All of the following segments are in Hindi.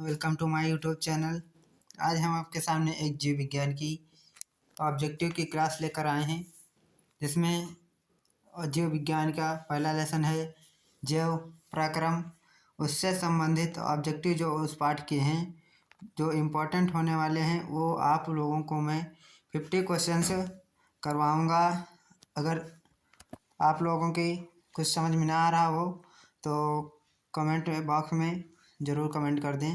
Welcome to my YouTube channel. आज हम आपके सामने एक जीव विज्ञान की ऑब्जेक्टिव की क्लास लेकर आए हैं, जिसमें जीव विज्ञान का पहला लेसन है जैव प्रक्रम। उससे संबंधित ऑब्जेक्टिव जो उस पाठ के हैं, जो इम्पोर्टेंट होने वाले हैं, वो आप लोगों को मैं 50 क्वेश्चंस करवाऊँगा। अगर आप लोगों की कुछ समझ में ना आ रहा हो तो कमेंट बॉक्स में ज़रूर कमेंट कर दें।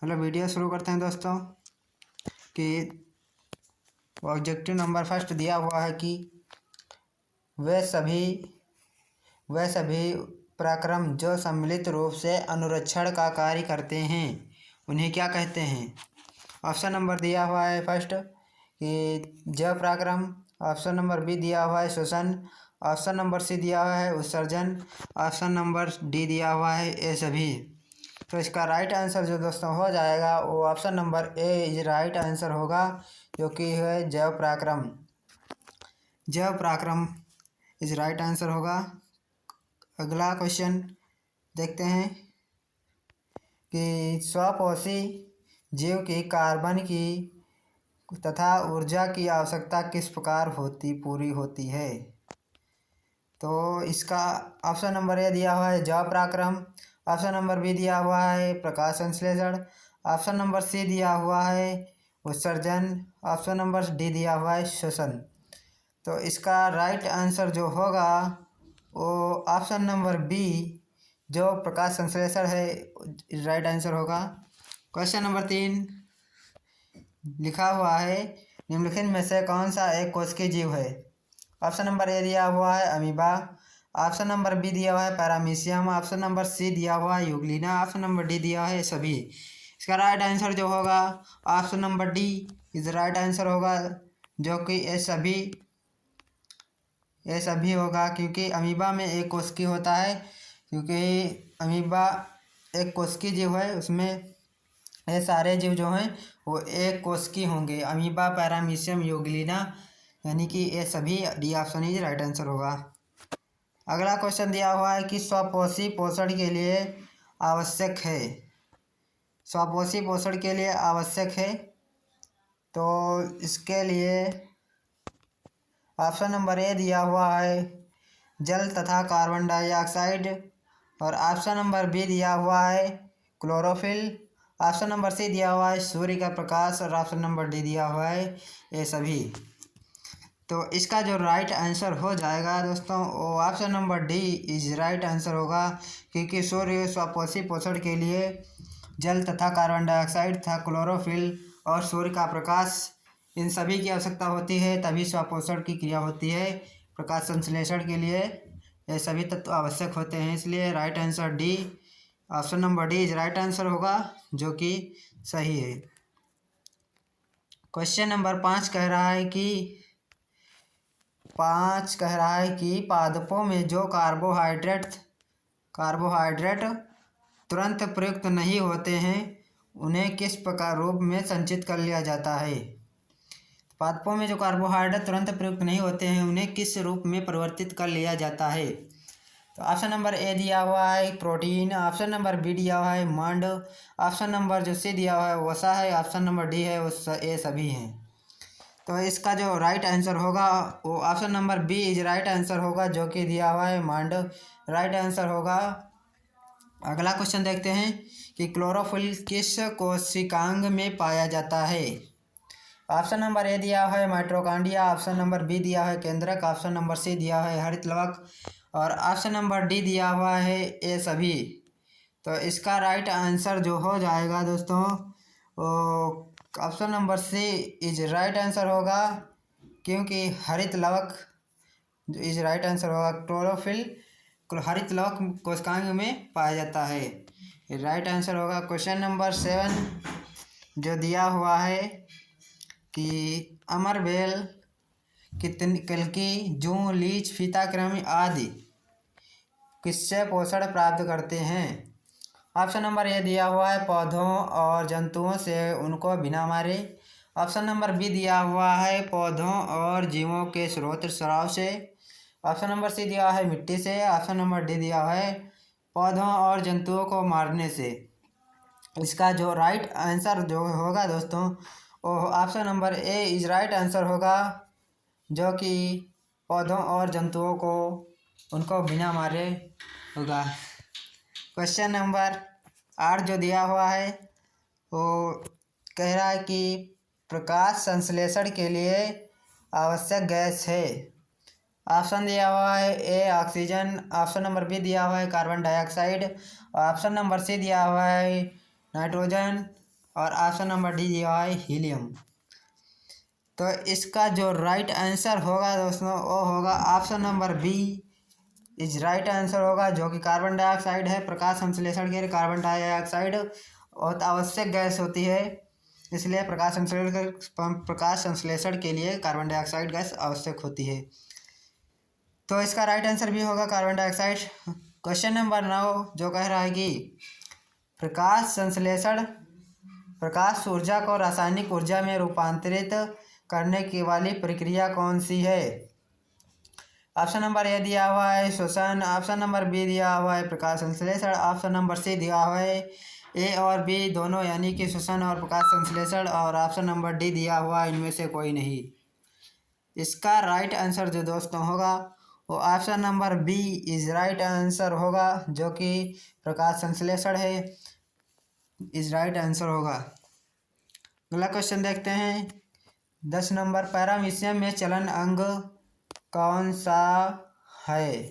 मतलब वीडियो शुरू करते हैं दोस्तों। कि ऑब्जेक्टिव नंबर फर्स्ट दिया हुआ है कि वे सभी प्रक्रम जो सम्मिलित रूप से अनुरक्षण का कार्य करते हैं उन्हें क्या कहते हैं। ऑप्शन नंबर दिया हुआ है फर्स्ट कि जैव प्रक्रम, ऑप्शन नंबर बी दिया हुआ है श्वसन, ऑप्शन नंबर सी दिया हुआ है उत्सर्जन, ऑप्शन नंबर डी दिया हुआ है ये सभी। तो इसका राइट आंसर जो दोस्तों हो जाएगा वो option number A is right answer होगा, जो कि है जैव प्रक्रम। जैव प्रक्रम इज राइट आंसर होगा। अगला क्वेश्चन देखते हैं कि स्वपोषी जीव की कार्बन की तथा ऊर्जा की आवश्यकता किस प्रकार पूरी होती है। तो इसका ऑप्शन नंबर ए दिया हुआ है जैव प्रक्रम, ऑप्शन नंबर बी दिया हुआ है प्रकाश संश्लेषण, ऑप्शन नंबर सी दिया हुआ है उत्सर्जन, ऑप्शन नंबर डी दिया हुआ है श्वसन। तो इसका राइट आंसर जो होगा वो ऑप्शन नंबर बी जो प्रकाश संश्लेषण है राइट आंसर होगा। क्वेश्चन नंबर 3 लिखा हुआ है निम्नलिखित में से कौन सा एक कोशिकीय जीव है। ऑप्शन नंबर ए दिया हुआ है अमीबा, ऑप्शन नंबर बी दिया हुआ है पैरामीशियम, ऑप्शन नंबर सी दिया हुआ है यूग्लिना, ऑप्शन नंबर डी दिया है सभी। इसका राइट आंसर जो होगा option number D is right answer होगा, जो कि ये सभी होगा। क्योंकि अमीबा में एक कोशिकी होता है, क्योंकि अमीबा एक कोशिकीय जीव है, उसमें ये सारे जीव जो हैं वो एक कोशिकीय होंगे, अमीबा पैरामीशियम यूग्लिना, यानी कि ये सभी D option is right answer होगा। अगला क्वेश्चन दिया हुआ है कि स्वपोषी पोषण के लिए आवश्यक है। स्वपोषी पोषण के लिए आवश्यक है, तो इसके लिए ऑप्शन नंबर ए दिया हुआ है जल तथा कार्बन डाइऑक्साइड, और ऑप्शन नंबर बी दिया हुआ है क्लोरोफिल, ऑप्शन नंबर सी दिया हुआ है सूर्य का प्रकाश, और ऑप्शन नंबर डी दिया हुआ है ये सभी। तो इसका जो राइट आंसर हो जाएगा दोस्तों वो option number D is right answer होगा, क्योंकि सूर्य स्वपोषी पोषण के लिए जल तथा कार्बन डाइऑक्साइड तथा क्लोरोफिल और सूर्य का प्रकाश इन सभी की आवश्यकता होती है, तभी स्वपोषण की क्रिया होती है। प्रकाश संश्लेषण के लिए ये सभी तत्व आवश्यक होते हैं, इसलिए right answer D option number D is right answer होगा, जो कि सही है। क्वेश्चन नंबर 5 कह रहा है कि पादपों में जो कार्बोहाइड्रेट तुरंत प्रयुक्त नहीं होते हैं उन्हें किस प्रकार रूप में संचित कर लिया जाता है। पादपों में जो कार्बोहाइड्रेट तुरंत प्रयुक्त नहीं होते हैं उन्हें किस रूप में परिवर्तित कर लिया जाता है। तो ऑप्शन नंबर ए दिया हुआ है प्रोटीन, ऑप्शन नंबर बी दिया हुआ है मंड, ऑप्शन नंबर जो सी दिया हुआ है वसा है, ऑप्शन नंबर डी है ये सभी हैं। तो इसका जो राइट आंसर होगा वो option number B is right answer होगा, जो कि दिया हुआ है मंड राइट आंसर होगा। अगला क्वेश्चन देखते हैं कि क्लोरोफिल किस कोशिकांग में पाया जाता है। ऑप्शन नंबर ए दिया है माइटोकॉन्ड्रिया, ऑप्शन नंबर बी दिया है केंद्रक, ऑप्शन नंबर सी दिया है हरित लवक, और ऑप्शन नंबर डी दिया हुआ है ये सभी। तो इसका राइट आंसर जो हो जाएगा दोस्तों option number C is right answer होगा, क्योंकि हरित लवक इज राइट आंसर होगा। क्लोरोफिल हरित लवक कोशिकांग में पाया जाता है, राइट आंसर होगा। क्वेश्चन नंबर 7 जो दिया हुआ है कि अमरबेल कल्कि जूं लीच फीताकृमि आदि किससे पोषण प्राप्त करते हैं। ऑप्शन नंबर ए दिया हुआ है पौधों और जंतुओं से उनको बिना मारे, ऑप्शन नंबर बी दिया हुआ है पौधों और जीवों के स्रोत स्राव से, ऑप्शन नंबर सी दिया है मिट्टी से, ऑप्शन नंबर डी दिया है पौधों और जंतुओं को मारने से। इसका जो राइट आंसर जो होगा दोस्तों वो option number A is right answer होगा, जो कि पौधों और जंतुओं को उनको बिना मारे होगा। क्वेश्चन नंबर 8 जो दिया हुआ है वो कह रहा है कि प्रकाश संश्लेषण के लिए आवश्यक गैस है। ऑप्शन दिया हुआ है A oxygen, option number B दिया हुआ है carbon dioxide, option number C दिया हुआ है नाइट्रोजन और ऑप्शन नंबर डी दिया हुआ है हीलियम। तो इसका जो राइट आंसर होगा दोस्तों वो होगा option number B is right answer होगा, जो कि कार्बन डाइऑक्साइड है। प्रकाश संश्लेषण के लिए कार्बन डाइऑक्साइड बहुत आवश्यक गैस होती है, इसलिए प्रकाश संश्लेषण के लिए कार्बन डाइऑक्साइड गैस आवश्यक होती है। तो इसका राइट आंसर भी होगा कार्बन डाइऑक्साइड। क्वेश्चन नंबर 9 जो कह रहा है कि प्रकाश संश्लेषण प्रकाश ऊर्जा को रासायनिक ऊर्जा में रूपांतरित करने की वाली प्रक्रिया कौन सी है। ऑप्शन नंबर ए दिया हुआ है श्वसन, ऑप्शन नंबर बी दिया हुआ है प्रकाश संश्लेषण, ऑप्शन नंबर सी दिया हुआ है ए और बी दोनों यानी कि श्वसन और प्रकाश संश्लेषण, और ऑप्शन नंबर डी दिया हुआ इनमें से कोई नहीं। इसका राइट आंसर जो दोस्तों होगा वो option number B is right answer होगा, जो कि प्रकाश संश्लेषण है, इज राइट आंसर होगा। अगला क्वेश्चन देखते हैं 10 नंबर, पैरामीशियम में चलन अंग कौन सा है।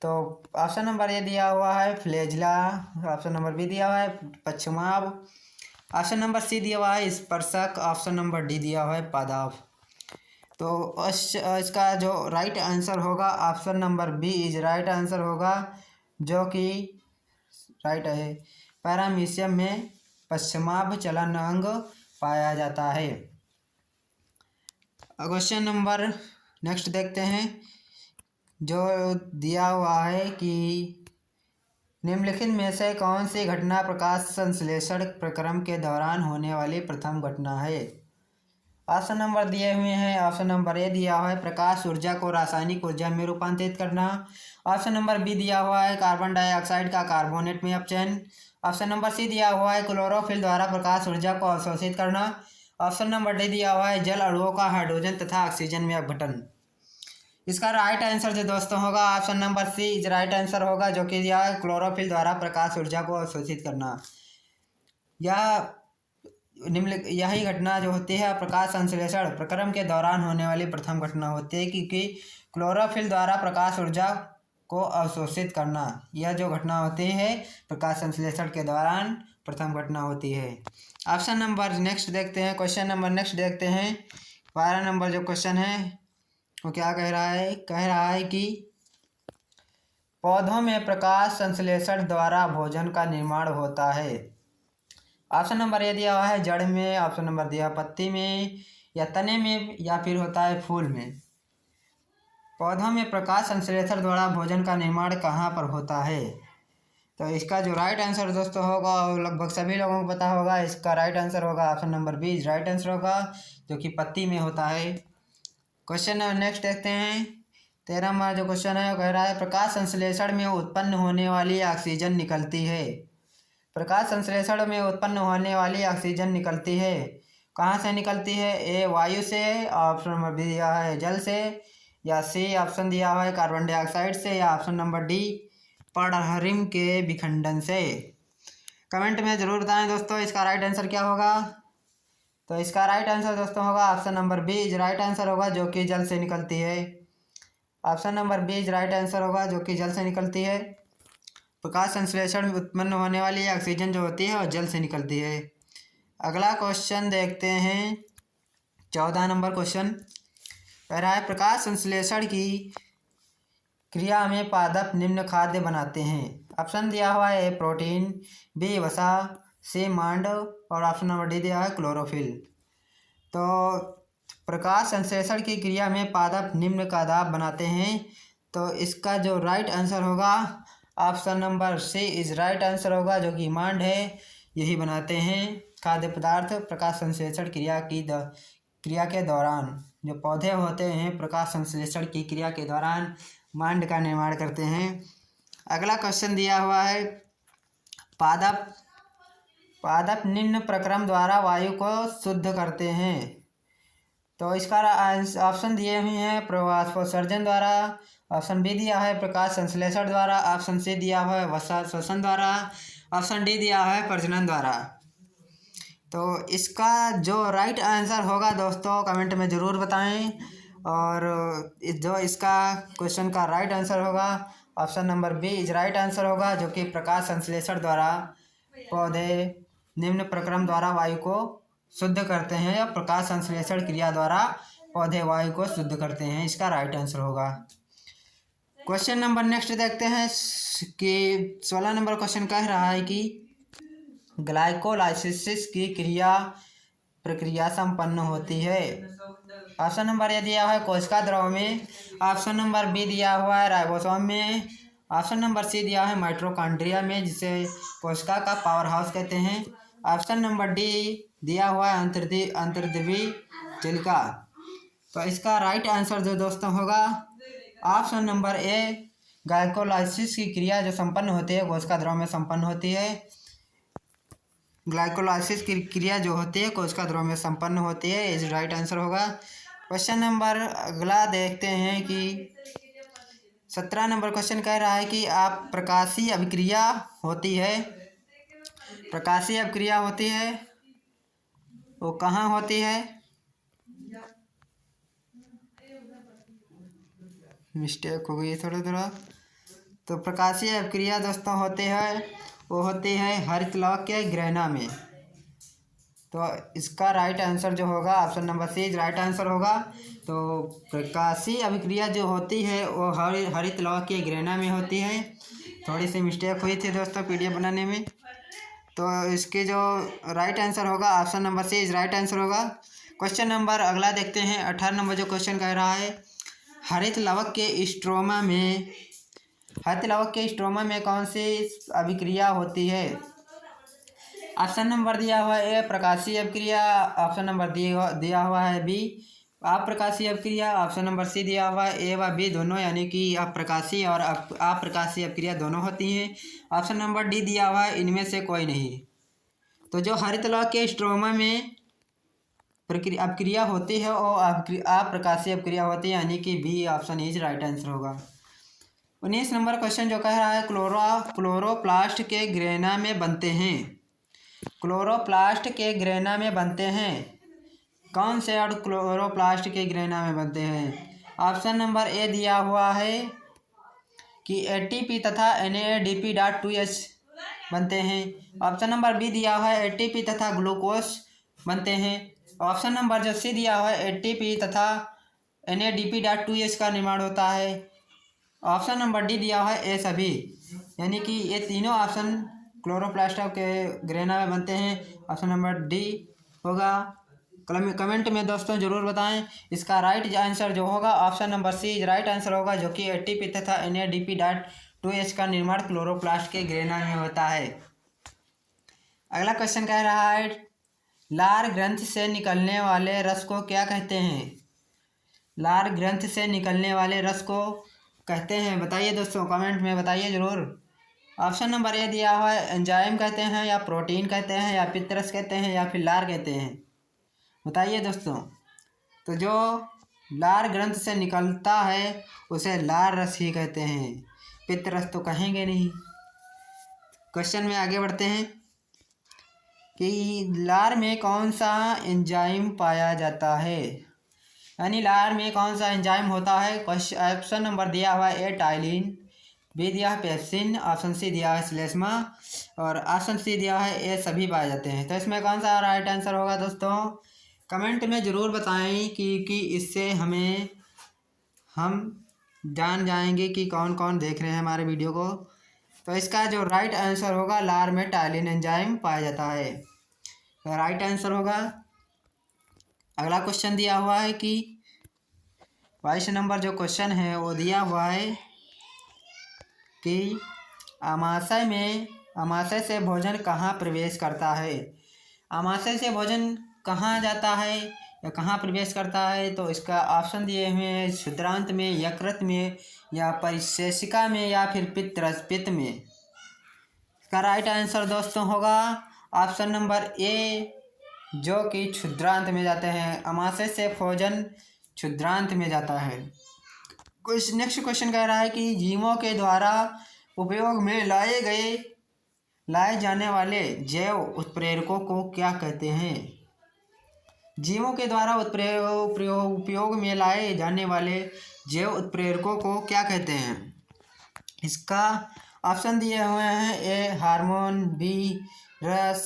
तो ऑप्शन नंबर ए दिया हुआ है फ्लैजिला, ऑप्शन नंबर बी दिया हुआ है पश्चमाभ, ऑप्शन नंबर सी दिया हुआ है स्पर्शक, ऑप्शन नंबर डी दिया हुआ है पादाव। तो इसका जो राइट आंसर होगा option number B is right answer होगा, जो कि राइट है। पैरामीशियम में पश्चमाभ चलन अंग पाया जाता है। क्वेश्चन नंबर नेक्स्ट देखते हैं जो दिया हुआ है कि निम्नलिखित में से कौन सी घटना प्रकाश संश्लेषण प्रक्रम के दौरान होने वाली प्रथम घटना है। ऑप्शन नंबर दिए हुए हैं, ऑप्शन नंबर ए दिया हुआ है प्रकाश ऊर्जा को रासायनिक ऊर्जा में रूपांतरित करना, ऑप्शन नंबर बी दिया हुआ है कार्बन डाइऑक्साइड का कार्बोनेट में अपचयन, ऑप्शन नंबर सी दिया हुआ है क्लोरोफिल द्वारा प्रकाश ऊर्जा को अवशोषित करना, ऑप्शन नंबर डी दिया हुआ है जल अणुओं का हाइड्रोजन तथा ऑक्सीजन में अपघटन। इसका राइट आंसर जो दोस्तों होगा option number C is right answer होगा, जो कि दिया है क्लोरोफिल द्वारा प्रकाश ऊर्जा को अवशोषित करना। यही घटना जो होती है प्रकाश संश्लेषण प्रक्रम के दौरान होने वाली प्रथम घटना होती है, क्योंकि क्लोरोफिल द्वारा प्रकाश ऊर्जा को अवशोषित करना यह जो घटना होती है प्रकाश संश्लेषण के दौरान प्रथम घटना होती है। ऑप्शन नंबर नेक्स्ट देखते हैं, क्वेश्चन नंबर नेक्स्ट देखते हैं 12 नंबर जो क्वेश्चन है वो क्या कह रहा है कि पौधों में प्रकाश संश्लेषण द्वारा भोजन का निर्माण होता है। ऑप्शन नंबर ए दिया हुआ है जड़ में, ऑप्शन नंबर दिया पत्ती में या तने में या फिर होता है फूल में। पौधों में प्रकाश संश्लेषण द्वारा भोजन का निर्माण कहाँ पर होता है। तो इसका जो राइट आंसर दोस्तों होगा लगभग सभी लोगों को पता होगा, इसका राइट आंसर होगा option number B right answer होगा, जो कि पत्ती में होता है। क्वेश्चन नेक्स्ट देखते हैं 13 नंबर जो क्वेश्चन है वो कह रहा है प्रकाश संश्लेषण में उत्पन्न होने वाली ऑक्सीजन निकलती है। प्रकाश संश्लेषण में उत्पन्न होने वाली ऑक्सीजन निकलती है कहाँ से निकलती है। ए वायु से, ऑप्शन नंबर बी दिया है जल से, या सी ऑप्शन दिया हुआ है कार्बन डाइऑक्साइड से, या ऑप्शन नंबर डी पर्णहरिम के विखंडन से। कमेंट में ज़रूर बताएं दोस्तों इसका राइट आंसर क्या होगा। तो इसका राइट आंसर दोस्तों होगा option number B is right answer होगा, जो कि जल से निकलती है। Option number B is right answer होगा, जो कि जल से निकलती है। प्रकाश संश्लेषण में उत्पन्न होने वाली ऑक्सीजन जो होती है वो जल से निकलती है। अगला क्वेश्चन देखते हैं 14 नंबर क्वेश्चन कह रहा है प्रकाश संश्लेषण की क्रिया में पादप निम्न खाद्य बनाते हैं। ऑप्शन दिया हुआ है ए प्रोटीन, बी वसा, सी मांड और ऑप्शन नंबर डी दिया है क्लोरोफिल। तो प्रकाश संश्लेषण की क्रिया में पादप निम्न खाद्य बनाते हैं, तो इसका जो राइट आंसर होगा option number C is right answer होगा, जो कि मांड है यही बनाते हैं खाद्य पदार्थ प्रकाश संश्लेषण क्रिया के दौरान। जो पौधे होते हैं प्रकाश संश्लेषण की क्रिया के दौरान मांड का निर्माण करते हैं। अगला क्वेश्चन दिया हुआ है पादप पादप निम्न प्रक्रम द्वारा वायु को शुद्ध करते हैं। तो इसका ऑप्शन दिए हुए हैं प्रवास्पोत्सर्जन द्वारा, ऑप्शन बी दिया है प्रकाश संश्लेषण द्वारा, ऑप्शन सी दिया है वसा श्वसन द्वारा, ऑप्शन डी दिया है प्रजनन द्वारा। तो इसका जो राइट आंसर होगा दोस्तों कमेंट में ज़रूर बताएं। और जो इसका क्वेश्चन का राइट आंसर होगा option number B is right answer होगा, जो कि प्रकाश संश्लेषण द्वारा पौधे निम्न प्रक्रम द्वारा वायु को शुद्ध करते हैं, या प्रकाश संश्लेषण क्रिया द्वारा पौधे वायु को शुद्ध करते हैं। इसका राइट आंसर होगा। क्वेश्चन नंबर नेक्स्ट देखते हैं कि 16 नंबर क्वेश्चन कह रहा है कि ग्लाइकोलाइसिस की प्रक्रिया संपन्न होती है। ऑप्शन नंबर ए दिया है कोशिका द्रव में, ऑप्शन नंबर बी दिया हुआ है राइबोसोम में, ऑप्शन नंबर सी दिया है माइटोकॉन्ड्रिया में जिसे कोशिका का पावर हाउस कहते हैं, ऑप्शन नंबर डी दिया हुआ है अंतर्द्रव्यी चिलिका। तो इसका राइट आंसर जो दोस्तों होगा ऑप्शन नंबर ए, ग्लाइकोलाइसिस की क्रिया जो संपन्न होती है कोशिका द्रव में संपन्न होती है। ग्लाइकोलाइसिस की क्रिया जो होती है कोशिका द्रव में संपन्न होती है, इस राइट आंसर होगा। क्वेश्चन नंबर अगला देखते हैं कि 17 नंबर क्वेश्चन कह रहा है कि आप प्रकाशीय अभिक्रिया होती है, प्रकाशीय अभिक्रिया होती है वो कहाँ होती है? मिस्टेक हो गई थोड़ा। तो प्रकाशीय अभिक्रिया दोस्तों होते हैं वो होती है हरित लवक के ग्रहणा में। तो इसका राइट आंसर जो होगा option number C right answer होगा। तो प्रकाशीय अभिक्रिया जो होती है वो हरित लवक के ग्रहणा में होती है। थोड़ी सी मिस्टेक हुई थी दोस्तों पीडीएफ बनाने में। तो इसके जो राइट आंसर होगा option number C right answer होगा। क्वेश्चन नंबर अगला देखते हैं 18 नंबर जो क्वेश्चन कह रहा है हरित लवक के स्ट्रोमा में कौन सी अभिक्रिया होती है? ऑप्शन नंबर दिया हुआ है ए प्रकाशीय अभिक्रिया, ऑप्शन नंबर दिया हुआ है बी अप्रकाशीय अभिक्रिया, ऑप्शन नंबर सी दिया हुआ है ए व बी दोनों, यानी कि अप्रकाशीय और अप्रकाशीय अभिक्रिया दोनों होती हैं। ऑप्शन नंबर डी दिया हुआ है इनमें से कोई नहीं। तो जो हरित लवक के स्ट्रोमा में अभिक्रिया होती है वो अप्रकाशीय अभिक्रिया होती है, यानी कि B option is right answer होगा। 19 नंबर क्वेश्चन जो कह रहा है क्लोरोप्लास्ट के ग्रेना में बनते हैं, क्लोरोप्लास्ट के ग्रेना में बनते हैं कौन से और क्लोरोप्लास्ट के ग्रेना में बनते हैं? ऑप्शन नंबर ए दिया हुआ है कि एटीपी तथा NADP.2H बनते हैं, ऑप्शन नंबर बी दिया हुआ है एटीपी तथा ग्लूकोज बनते हैं, ऑप्शन नंबर जो सी दिया हुआ है एटीपी तथा NADP.2H का निर्माण होता है, ऑप्शन नंबर डी दिया हुआ है ए सभी, यानी कि ये तीनों ऑप्शन क्लोरोप्लास्ट के ग्रेना में बनते हैं। ऑप्शन नंबर डी होगा। कमेंट में दोस्तों ज़रूर बताएं। इसका राइट आंसर जो होगा option number C right answer होगा, जो कि एटीपी तथा NADP.2H का निर्माण क्लोरोप्लास्ट के ग्रेना में होता है। अगला क्वेश्चन कह रहा है लार ग्रंथ से निकलने वाले रस को क्या कहते हैं? लार ग्रंथ से निकलने वाले रस को कहते हैं, बताइए दोस्तों कमेंट में बताइए ज़रूर। ऑप्शन नंबर ए दिया हुआ है एंजाइम कहते हैं, या प्रोटीन कहते हैं, या पित्तरस कहते हैं, या फिर लार कहते हैं, बताइए दोस्तों। तो जो लार ग्रंथ से निकलता है उसे लार रस ही कहते हैं, पित्तरस तो कहेंगे नहीं। क्वेश्चन में आगे बढ़ते हैं कि लार में कौन सा एंजाइम पाया जाता है, यानी लार में कौन सा एंजाइम होता है? ऑप्शन नंबर दिया हुआ है ए टाइलिन, बी दिया है पेप्सिन, ऑप्शन सी दिया है श्लेष्मा, और ऑप्शन सी दिया है ए सभी पाए जाते हैं। तो इसमें कौन सा राइट आंसर होगा दोस्तों? कमेंट में ज़रूर बताएं क्योंकि इससे हम जान जाएंगे कि कौन कौन देख रहे हैं हमारे वीडियो को। तो इसका जो राइट आंसर होगा लार में टाइलिन एंजाइम पाया जाता है, तो राइट आंसर होगा। अगला क्वेश्चन दिया हुआ है कि 22 नंबर जो क्वेश्चन है वो दिया हुआ है कि अमाशय से भोजन कहाँ प्रवेश करता है? अमाशय से भोजन कहाँ जाता है या कहाँ प्रवेश करता है? तो इसका ऑप्शन दिए हुए हैं क्षुद्रांत में, यकृत में, या परिशेषिका में, या फिर पित्त में। इसका राइट आंसर दोस्तों होगा ऑप्शन नंबर ए जो कि क्षुद्रांत में जाते हैं। अमाशय से भोजन क्षुद्रांत में जाता है। कुछ नेक्स्ट क्वेश्चन कह रहा है कि जीवों के द्वारा उपयोग में लाए जाने वाले जैव उत्प्रेरकों को क्या कहते हैं? जीवों के द्वारा उपयोग में लाए जाने वाले जैव उत्प्रेरकों को क्या कहते हैं? इसका ऑप्शन दिए हुए हैं ए हार्मोन, बी रस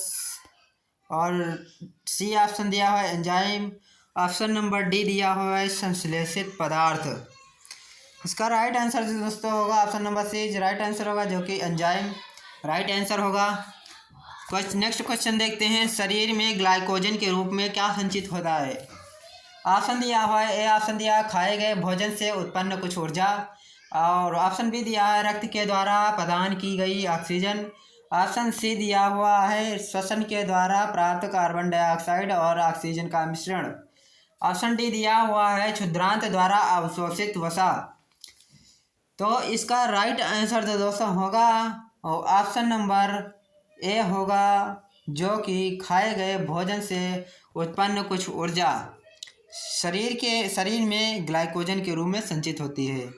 और सी ऑप्शन दिया हुआ है एंजाइम, ऑप्शन नंबर डी दिया हुआ है संश्लेषित पदार्थ। इसका राइट आंसर जो दोस्तों होगा option number C right answer होगा, जो कि एंजाइम राइट आंसर होगा। नेक्स्ट क्वेश्चन देखते हैं, शरीर में ग्लाइकोजन के रूप में क्या संचित होता है? ऑप्शन दिया हुआ है ए ऑप्शन दिया है खाए गए भोजन से उत्पन्न कुछ ऊर्जा, और ऑप्शन बी दिया है रक्त के द्वारा प्रदान की गई ऑक्सीजन, ऑप्शन सी दिया हुआ है श्वसन के द्वारा प्राप्त कार्बन डाइऑक्साइड और ऑक्सीजन का मिश्रण, ऑप्शन डी दिया हुआ है क्षुद्रांत द्वारा अवशोषित वसा। तो इसका राइट आंसर तो दोस्तों होगा ऑप्शन नंबर ए होगा, जो कि खाए गए भोजन से उत्पन्न कुछ ऊर्जा शरीर में ग्लाइकोजन के रूप में संचित होती है।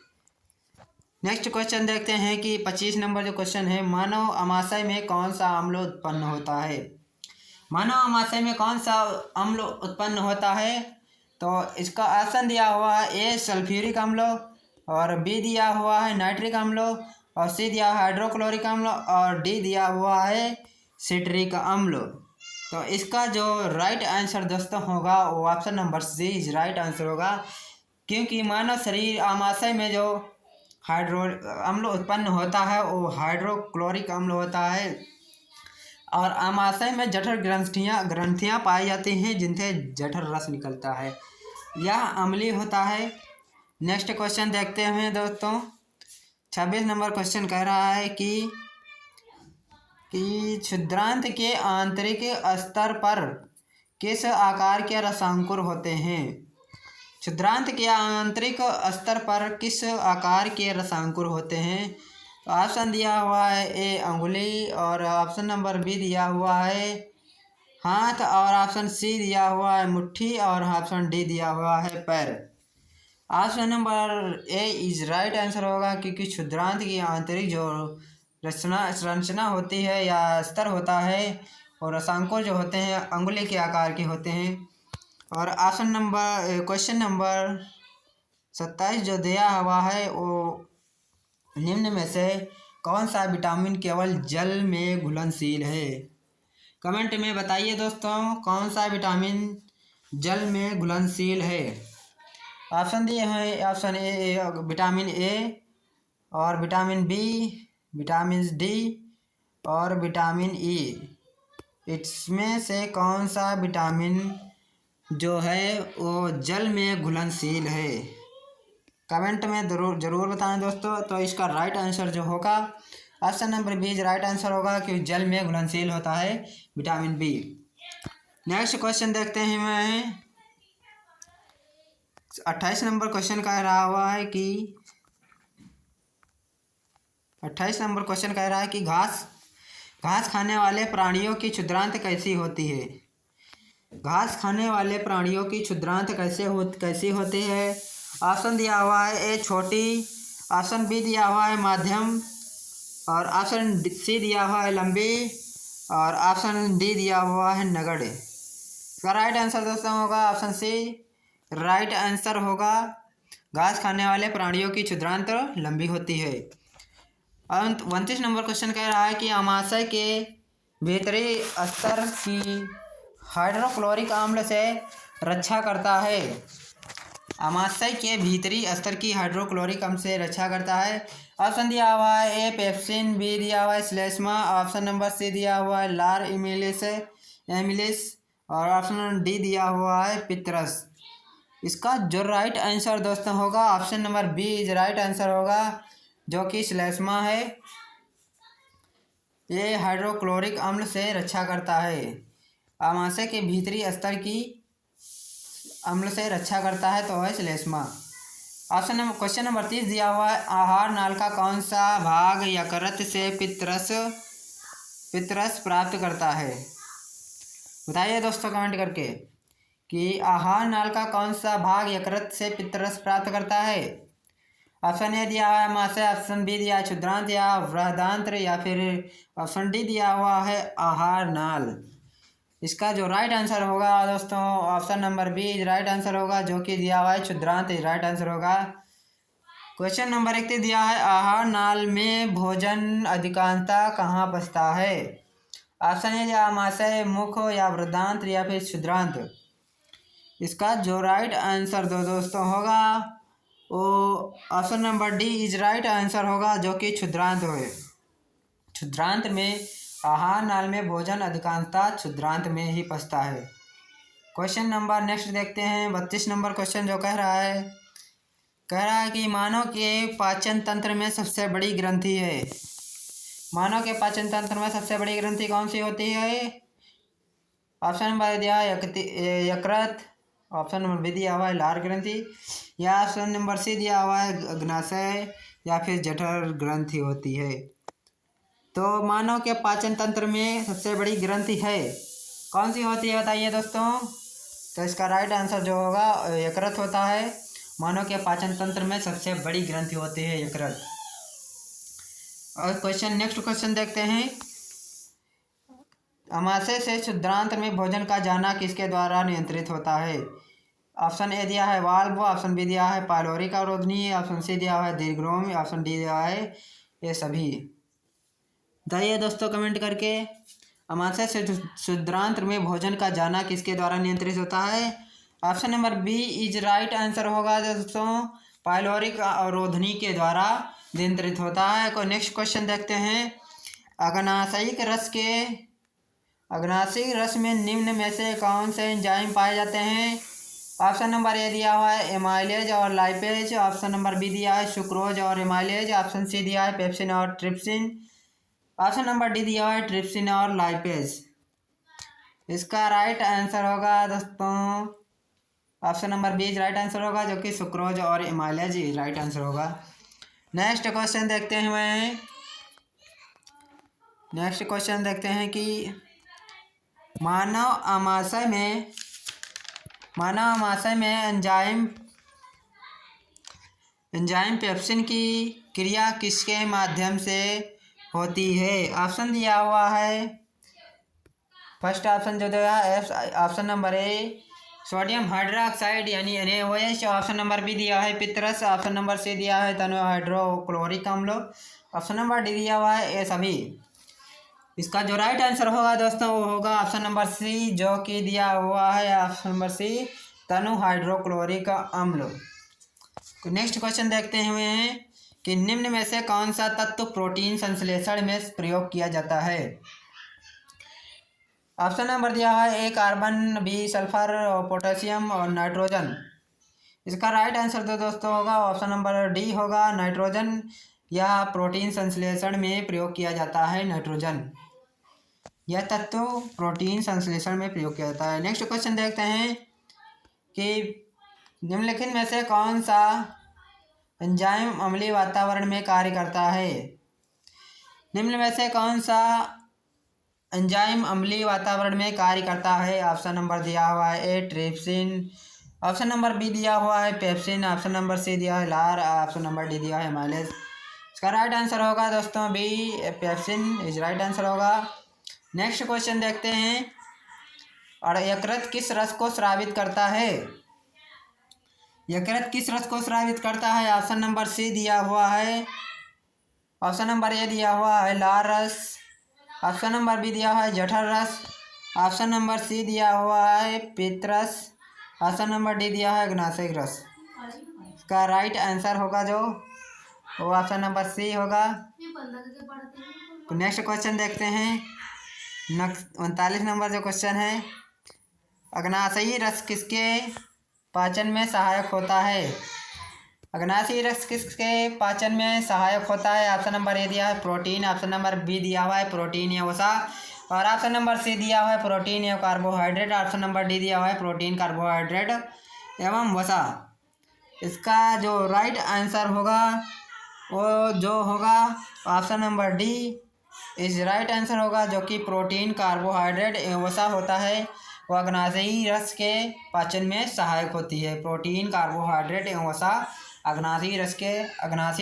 नेक्स्ट क्वेश्चन देखते हैं कि 25 नंबर जो क्वेश्चन है, मानव अमाशय में कौन सा अम्ल उत्पन्न होता है? मानव अमाशय में कौन सा अम्ल उत्पन्न होता है? तो इसका ऑप्शन दिया हुआ है ए सल्फ्यूरिक अम्ल, और बी दिया हुआ है नाइट्रिक अम्ल, और सी दिया है हाइड्रोक्लोरिक अम्ल, और डी दिया हुआ है सिट्रिक अम्ल। तो इसका जो राइट आंसर दोस्तों होगा वो option number C right answer होगा, क्योंकि मानव शरीर आमाशय में जो अम्ल उत्पन्न होता है वो हाइड्रोक्लोरिक अम्ल होता है, और आमाशय में जठर ग्रंथियाँ पाई जाती हैं जिनसे जठर रस निकलता है, यह अम्लीय होता है। नेक्स्ट क्वेश्चन देखते हैं दोस्तों, 26 नंबर क्वेश्चन कह रहा है कि क्षुद्रांत के आंतरिक स्तर पर किस आकार के रसांकुर होते हैं? क्षुद्रांत के आंतरिक स्तर पर किस आकार के रसांकुर होते हैं? तो ऑप्शन दिया हुआ है ए अंगुली, और ऑप्शन नंबर बी दिया हुआ है हाथ, और ऑप्शन सी दिया हुआ है मुट्ठी, और ऑप्शन डी दिया हुआ है पैर। Option number A is right answer होगा, क्योंकि क्षुद्रांत की आंतरिक जो संरचना होती है या स्तर होता है और रसांकुर जो होते हैं अंगुली के आकार के होते हैं। और ऑप्शन नंबर क्वेश्चन नंबर 27 जो दिया हुआ है वो निम्न में से कौन सा विटामिन केवल जल में घुलनशील है? कमेंट में बताइए दोस्तों, कौन सा विटामिन जल में घुलनशील है? ऑप्शन दिए हैं ऑप्शन ए विटामिन ए, और विटामिन बी, विटामिन डी और विटामिन ई। इसमें से कौन सा विटामिन जो है वो जल में घुलनशील है? कमेंट में ज़रूर बताएं दोस्तों। तो इसका राइट आंसर जो होगा option number B right answer होगा, क्योंकि जल में घुलनशील होता है विटामिन बी। नेक्स्ट क्वेश्चन देखते हैं, मैं 28 नंबर क्वेश्चन कह रहा हुआ है कि 28 नंबर क्वेश्चन कह रहा है कि घास खाने वाले प्राणियों की क्षुद्रांत कैसी होती है? घास खाने वाले प्राणियों की क्षुद्रांत कैसी होती है? ऑप्शन दिया हुआ है ए छोटी, ऑप्शन बी दिया हुआ है माध्यम, और ऑप्शन सी दिया हुआ है लंबी, और ऑप्शन डी दिया हुआ है नगण्य। इसका राइट आंसर दोस्तों होगा ऑप्शन सी राइट आंसर होगा। घास खाने वाले प्राणियों की क्षुद्रांत लंबी होती है। 29 नंबर क्वेश्चन कह रहा है कि अमाशय के भीतरी स्तर की हाइड्रोक्लोरिक अम्ल से रक्षा करता है। अमाशय के भीतरी स्तर की हाइड्रोक्लोरिक अम्ल से रक्षा करता है। ऑप्शन दिया हुआ है ए पेप्सिन, बी दिया हुआ है श्लेष्मा, ऑप्शन नंबर सी दिया हुआ है लार एमिलिस, और ऑप्शन डी दिया हुआ है पितरस। इसका जो राइट आंसर दोस्तों होगा option number B is right answer होगा, जो कि श्लेष्मा है। ये हाइड्रोक्लोरिक अम्ल से रक्षा करता है, अमाशय के भीतरी स्तर की अम्ल से रक्षा करता है, तो है श्लेष्मा। ऑप्शन नंबर क्वेश्चन नंबर 30 दिया हुआ है आहार नाल का कौन सा भाग यकृत से पित्तरस पित्तरस प्राप्त करता है? बताइए दोस्तों कमेंट करके कि आहार नाल का कौन सा भाग यकृत से पित्तरस प्राप्त करता है? ऑप्शन ए दिया हुआ है अमाशय, ऑप्शन बी दिया है क्षुद्रांत या बृहदांत्र, या फिर ऑप्शन डी दिया हुआ है आहार नाल। इसका जो राइट आंसर होगा दोस्तों option number B right answer होगा, जो कि दिया हुआ है क्षुद्रांत राइट आंसर होगा। क्वेश्चन नंबर 1 दिया है आहार नाल में भोजन अधिकांशतः कहाँ पचता है? ऑप्शन ए या अमाशय, मुख या बृहदांत्र या फिर क्षुद्रांत। इसका जो राइट आंसर दोस्तों होगा वो option number D is right answer होगा, जो कि क्षुद्रांत है। क्षुद्रांत में आहार नाल में भोजन अधिकांशतः क्षुद्रांत में ही पचता है। क्वेश्चन नंबर नेक्स्ट देखते हैं 32 नंबर क्वेश्चन, जो कह रहा है कि मानव के पाचन तंत्र में सबसे बड़ी ग्रंथि है। मानव के पाचन तंत्र में सबसे बड़ी ग्रंथि कौन सी होती है? ऑप्शन नंबर दिया है यकृत, ऑप्शन नंबर बी दिया हुआ है लार ग्रंथि, या ऑप्शन नंबर सी दिया हुआ है अग्नाशय या फिर जठर ग्रंथि होती है। तो मानव के पाचन तंत्र में सबसे बड़ी ग्रंथि है कौन सी होती है बताइए दोस्तों? तो इसका राइट आंसर जो होगा यकृत होता है। मानव के पाचन तंत्र में सबसे बड़ी ग्रंथि होती है यकृत। और नेक्स्ट क्वेश्चन देखते हैं। अमाशय से क्षुद्रांत में भोजन का जाना किसके द्वारा नियंत्रित होता है? ऑप्शन ए दिया है वाल्व, ऑप्शन बी दिया है पायलोरिक अवरोधनी, ऑप्शन सी दिया है दीर्घरोम, ऑप्शन डी दिया है ये सभी। बताइए दोस्तों कमेंट करके अमाशय से क्षुद्रांत में भोजन का जाना किसके द्वारा नियंत्रित होता है? Option number B is right answer होगा दोस्तों, पायलोरिक अवरोधनी के द्वारा नियंत्रित होता है। कोई नेक्स्ट क्वेश्चन देखते हैं। अग्नाशयिक रस में निम्न में से कौन से एंजाइम पाए जाते हैं? ऑप्शन नंबर ए दिया हुआ है एमाइलेज और लाइपेज, ऑप्शन नंबर बी दिया है सुक्रोज और एमाइलेज, ऑप्शन सी दिया है पेप्सिन और ट्रिप्सिन, ऑप्शन नंबर डी दिया हुआ है ट्रिप्सिन और लाइपेज। इसका राइट आंसर होगा दोस्तों option number B right answer होगा, जो कि सुक्रोज और एमाइलेज राइट आंसर होगा। नेक्स्ट क्वेश्चन देखते हैं कि मानव आमाशय में एंजाइम पेप्सिन की क्रिया किसके माध्यम से होती है? ऑप्शन दिया हुआ है फर्स्ट ऑप्शन जो दिया है option number A sodium hydroxide यानी NaOH, ऑप्शन नंबर बी दिया है पित्तरस, ऑप्शन नंबर सी दिया है तनु हाइड्रोक्लोरिक अम्ल, ऑप्शन नंबर डी दिया हुआ है ये सभी। इसका जो राइट आंसर होगा दोस्तों वो होगा ऑप्शन नंबर सी, जो कि दिया हुआ है ऑप्शन नंबर सी तनु हाइड्रोक्लोरिक अम्ल। नेक्स्ट क्वेश्चन देखते हैं कि निम्न में से कौन सा तत्व प्रोटीन संश्लेषण में प्रयोग किया जाता है? ऑप्शन नंबर दिया है ए कार्बन, बी सल्फर, पोटेशियम और नाइट्रोजन। इसका राइट आंसर तो दोस्तों होगा ऑप्शन नंबर डी होगा नाइट्रोजन, यह प्रोटीन संश्लेषण में प्रयोग किया जाता है नाइट्रोजन। यह तत्व प्रोटीन संश्लेषण में प्रयोग किया जाता है। नेक्स्ट क्वेश्चन देखते हैं कि निम्नलिखित में से कौन सा एंजाइम अम्लीय वातावरण में कार्य करता है? निम्न में से कौन सा एंजाइम अम्लीय वातावरण में कार्य करता है? ऑप्शन नंबर दिया हुआ है ए ट्रिप्सिन, ऑप्शन नंबर बी दिया हुआ है पेप्सिन, ऑप्शन नंबर सी दिया है लार, ऑप्शन नंबर डी दिया है एमाइलेज। इसका राइट आंसर होगा दोस्तों B pepsin is right answer होगा। नेक्स्ट क्वेश्चन देखते हैं। और यकृत किस रस को स्रावित करता है? यकृत किस रस को स्रावित करता है? ऑप्शन नंबर सी दिया हुआ है, ऑप्शन नंबर ए दिया हुआ है लार रस, ऑप्शन नंबर बी दिया हुआ है जठर रस, ऑप्शन नंबर सी दिया हुआ है पित्त रस, ऑप्शन नंबर डी दिया है अग्नाशयिक रस। इसका राइट आंसर होगा जो वो ऑप्शन नंबर सी होगा। नेक्स्ट क्वेश्चन देखते हैं। 39 नंबर जो क्वेश्चन है, अग्नाशयी रस किसके पाचन में सहायक होता है? अग्नाशयी रस किसके पाचन में सहायक होता है? ऑप्शन नंबर ए दिया है प्रोटीन, ऑप्शन नंबर बी दिया हुआ है प्रोटीन या वसा, और ऑप्शन नंबर सी दिया हुआ है प्रोटीन या कार्बोहाइड्रेट, ऑप्शन नंबर डी दिया हुआ है प्रोटीन कार्बोहाइड्रेट एवं वसा। इसका जो राइट आंसर होगा वो जो होगा option number D is right answer होगा, जो कि प्रोटीन, कार्बोहाइड्रेट एवं वसा होता है, वह अग्नाशयी रस के पाचन में सहायक होती है। प्रोटीन, कार्बोहाइड्रेट एवं वसा अग्नाशयी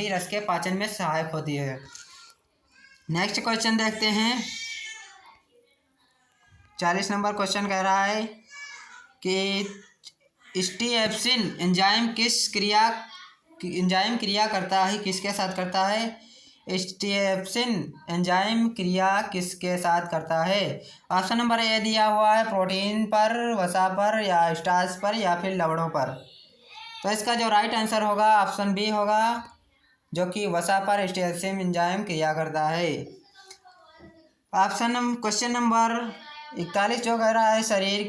रस के पाचन में सहायक होती है। नेक्स्ट क्वेश्चन देखते हैं। 40 नंबर क्वेश्चन कह रहा है कि स्टीएप्सिन एंजाइम क्रिया करता है, किसके साथ करता है? स्टीएप्सिन एंजाइम क्रिया किसके साथ करता है? ऑप्शन नंबर ए दिया हुआ है, प्रोटीन पर, वसा पर, या स्टार्च पर, या फिर लवणों पर। तो इसका जो राइट आंसर होगा ऑप्शन बी होगा, जो कि वसा पर स्टीएप्सिन एंजाइम क्रिया करता है। क्वेश्चन नंबर 41 जो कह रहा है, शरीर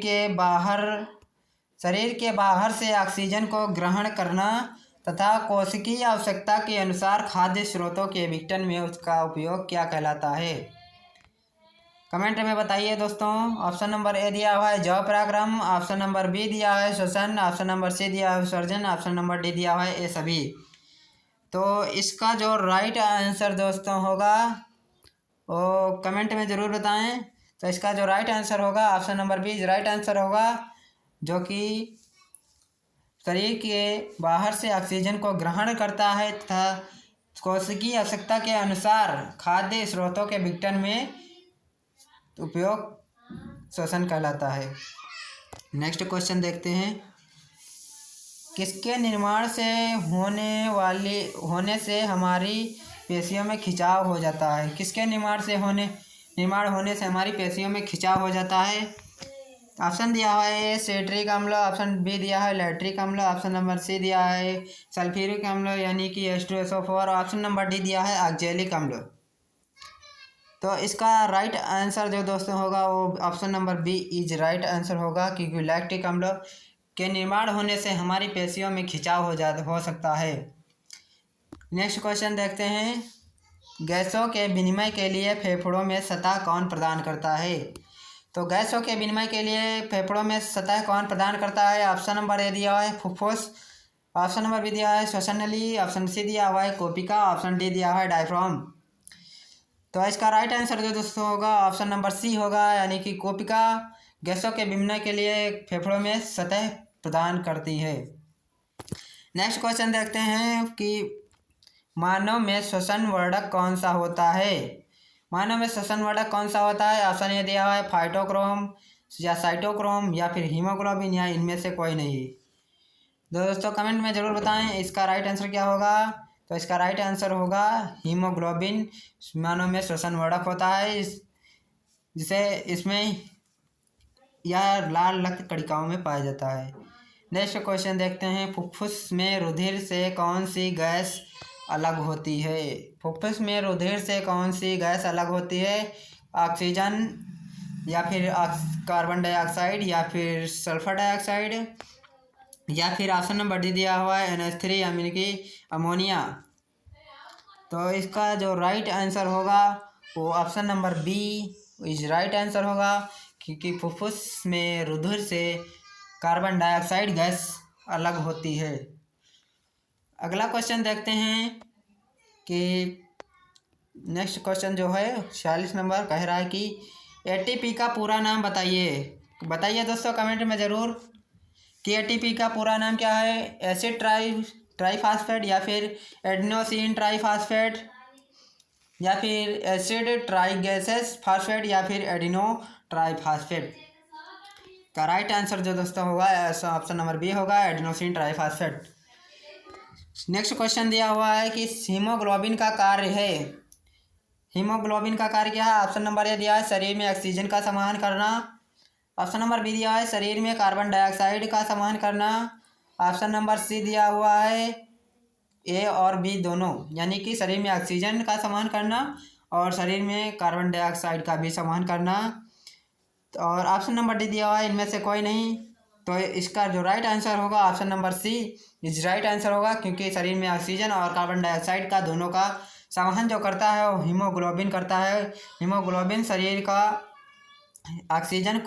के बाहर से ऑक्सीजन को ग्रहण करना तथा कोशिकीय आवश्यकता के अनुसार खाद्य स्रोतों के विघटन में उसका उपयोग क्या कहलाता है? कमेंट में बताइए दोस्तों। ऑप्शन नंबर ए दिया हुआ है जव पराक्रम, ऑप्शन नंबर बी दिया हुआ है श्वसन, ऑप्शन नंबर सी दिया हुआ है विसर्जन, ऑप्शन नंबर डी दिया हुआ है ये सभी। तो इसका जो राइट आंसर दोस्तों होगा वो कमेंट में ज़रूर बताएं। तो इसका जो राइट आंसर होगा option number B right answer होगा, जो कि शरीर के बाहर से ऑक्सीजन को ग्रहण करता है तथा कोशिकीय आवश्यकता के अनुसार खाद्य स्रोतों के विघटन में उपयोग श्वसन कहलाता है। नेक्स्ट क्वेश्चन देखते हैं। किसके निर्माण से होने से हमारी पेशियों में खिंचाव हो जाता है? किसके निर्माण होने से हमारी पेशियों में खिंचाव हो जाता है? ऑप्शन दिया हुआ है सिट्रिक अम्ल, ऑप्शन बी दिया है लैक्टिक अम्ल, ऑप्शन नंबर सी दिया है सल्फ्यूरिक अम्ल यानी कि H2SO4, ऑप्शन नंबर डी दिया है ऑक्जेलिक अम्ल। तो इसका राइट आंसर जो दोस्तों होगा वो option number B is right answer होगा, क्योंकि लैक्टिक अम्ल के निर्माण होने से हमारी पेशियों में खिंचाव हो सकता है। नेक्स्ट क्वेश्चन देखते हैं। गैसों के विनिमय के लिए फेफड़ों में सतह कौन प्रदान करता है? तो गैसों के विनिमय के लिए फेफड़ों में सतह कौन प्रदान करता है? ऑप्शन नंबर ए दिया हुआ है फुफ्फुस, ऑप्शन नंबर बी दिया है श्वसन नली, ऑप्शन सी दिया हुआ है कोशिका, ऑप्शन डी दिया हुआ है डायफ्राम। तो इसका राइट आंसर जो दोस्तों होगा ऑप्शन नंबर सी होगा, यानी कि कोशिका गैसों के विनिमय के लिए फेफड़ों में सतह प्रदान करती है। नेक्स्ट क्वेश्चन देखते हैं कि मानव में श्वसन वर्धक कौन सा होता है? मानव में श्वसन वर्धक कौन सा होता है? ऑप्शन ए दिया हुआ है फाइटोक्रोम या साइटोक्रोम या फिर हीमोग्लोबिन, या इनमें से कोई नहीं। दोस्तों कमेंट में ज़रूर बताएं इसका राइट आंसर क्या होगा। तो इसका राइट आंसर होगा हीमोग्लोबिन मानव में श्वसन वर्धक होता है, जिसे इसमें यह लाल रक्त कणिकाओं में पाया जाता है। नेक्स्ट क्वेश्चन देखते हैं। फुफ्फुस में रुधिर से कौन सी गैस अलग होती है? फुफ्फुस में रुधिर से कौन सी गैस अलग होती है? ऑक्सीजन या फिर कार्बन डाइऑक्साइड या फिर सल्फर डाइऑक्साइड, या फिर ऑप्शन नंबर डी दिया हुआ है NH3 यानी कि अमोनिया। तो इसका जो राइट आंसर होगा वो option number B is right answer होगा, क्योंकि फुफ्फुस में रुधिर से कार्बन डाइऑक्साइड गैस अलग होती है। अगला क्वेश्चन देखते हैं कि नेक्स्ट क्वेश्चन जो है 46 नंबर कह रहा है कि ATP का पूरा नाम बताइए दोस्तों कमेंट में ज़रूर कि ATP का पूरा नाम क्या है? एसिड ट्राईफास्फेट, या फिर एडिनोसिन ट्राईफास्फेट, या फिर एसिड ट्राईगैसेस फास्फेट, या फिर एडिनो ट्राईफास्फेट। का राइट आंसर जो दोस्तों होगा ऑप्शन नंबर बी होगा, एडिनोसिन ट्राईफास्फेट। नेक्स्ट क्वेश्चन दिया हुआ है कि हीमोग्लोबिन का कार्य है। हीमोग्लोबिन का कार्य क्या है? ऑप्शन नंबर ए दिया है शरीर में ऑक्सीजन का संवहन करना, ऑप्शन नंबर बी दिया है शरीर में कार्बन डाइऑक्साइड का संवहन करना, ऑप्शन नंबर सी दिया हुआ है ए और बी दोनों, यानी कि शरीर में ऑक्सीजन का संवहन करना और शरीर में कार्बन डाइऑक्साइड का भी संवहन करना, और ऑप्शन नंबर डी दिया हुआ है इनमें से कोई नहीं। तो इसका जो राइट आंसर होगा option number C is right answer होगा, क्योंकि शरीर में ऑक्सीजन और कार्बन डाइऑक्साइड का दोनों का संवहन जो करता है वो हीमोग्लोबिन करता है। हीमोग्लोबिन शरीर का ऑक्सीजन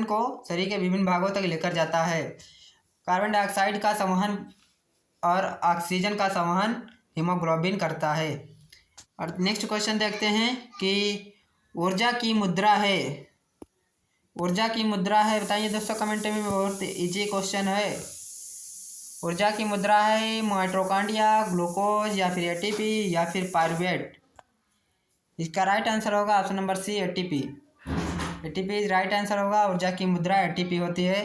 को शरीर के विभिन्न भागों तक लेकर जाता है। कार्बन डाइऑक्साइड का संवहन और ऑक्सीजन का संवहन हीमोग्लोबिन करता है। और नेक्स्ट क्वेश्चन देखते हैं कि ऊर्जा की मुद्रा है, ऊर्जा की मुद्रा है, बताइए दोस्तों कमेंट में। बहुत इजी क्वेश्चन है। ऊर्जा की मुद्रा है माइटोकॉन्ड्रिया, ग्लूकोज या फिर एटीपी या फिर पायरुवेट। इसका राइट आंसर होगा option number C, ATP. ATP right answer होगा। ऊर्जा की मुद्रा एटीपी होती है।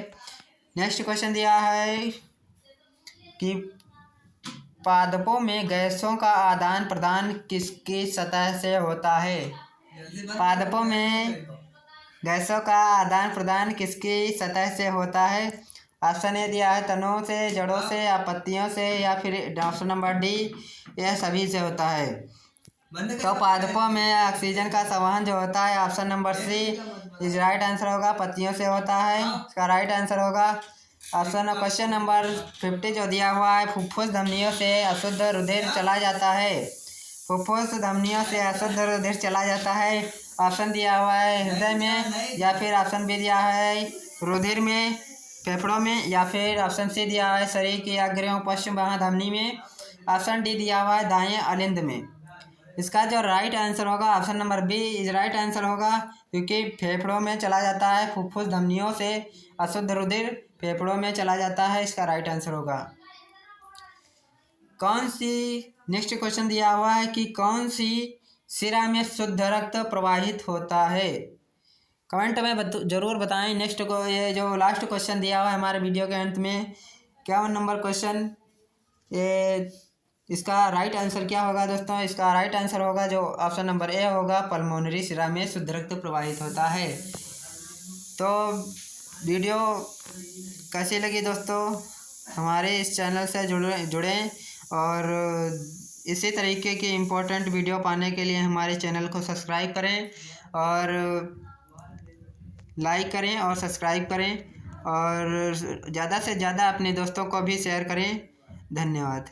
नेक्स्ट क्वेश्चन दिया है कि पादपों में गैसों का आदान प्रदान किसकी सतह से होता है? पादपों में गैसों का आदान प्रदान किसकी सतह से होता है? ऑप्शन ए दिया है तनों से, जड़ों से या पत्तियों से, या फिर ऑप्शन नंबर डी यह सभी से होता है। तो पादपों में ऑक्सीजन का संवहन जो होता है option number C is right answer होगा, पत्तियों से होता है। इसका राइट आंसर होगा ऑप्शन क्वेश्चन नंबर 50 जो दिया हुआ है, फुफ्फुस धमनियों से अशुद्ध रुधिर चला जाता है। फुफ्फुस धमनियों से अशुद्ध रुधिर चला जाता है। ऑप्शन दिया हुआ है हृदय में, या फिर ऑप्शन बी दिया है रुधिर में, फेफड़ों में, या फिर ऑप्शन सी दिया है शरीर की अग्र पश्चिम महाधमनी में। ऑप्शन डी दिया हुआ है दाएं अलिंद में। इसका जो राइट आंसर होगा option number B is right answer होगा, क्योंकि फेफड़ों में चला जाता है। फुफ्फुस धमनियों से अशुद्ध रुधिर फेफड़ों में चला जाता है। इसका राइट आंसर होगा। कौन सी, नेक्स्ट क्वेश्चन दिया हुआ है कि कौन सी शिरा में शुद्ध रक्त प्रवाहित होता है? कमेंट में जरूर बताएं। नेक्स्ट को ये जो लास्ट क्वेश्चन दिया हुआ है हमारे वीडियो के अंत में, 51 नंबर क्वेश्चन, ये इसका राइट आंसर क्या होगा दोस्तों? इसका राइट आंसर होगा जो ऑप्शन नंबर ए होगा, पल्मोनरी शिरा में शुद्ध रक्त प्रवाहित होता है। तो वीडियो कैसी लगी दोस्तों? हमारे इस चैनल से जुड़ें और इसी तरीके की इम्पोर्टेंट वीडियो पाने के लिए हमारे चैनल को सब्सक्राइब करें और लाइक करें और सब्सक्राइब करें, और ज़्यादा से ज़्यादा अपने दोस्तों को भी शेयर करें। धन्यवाद।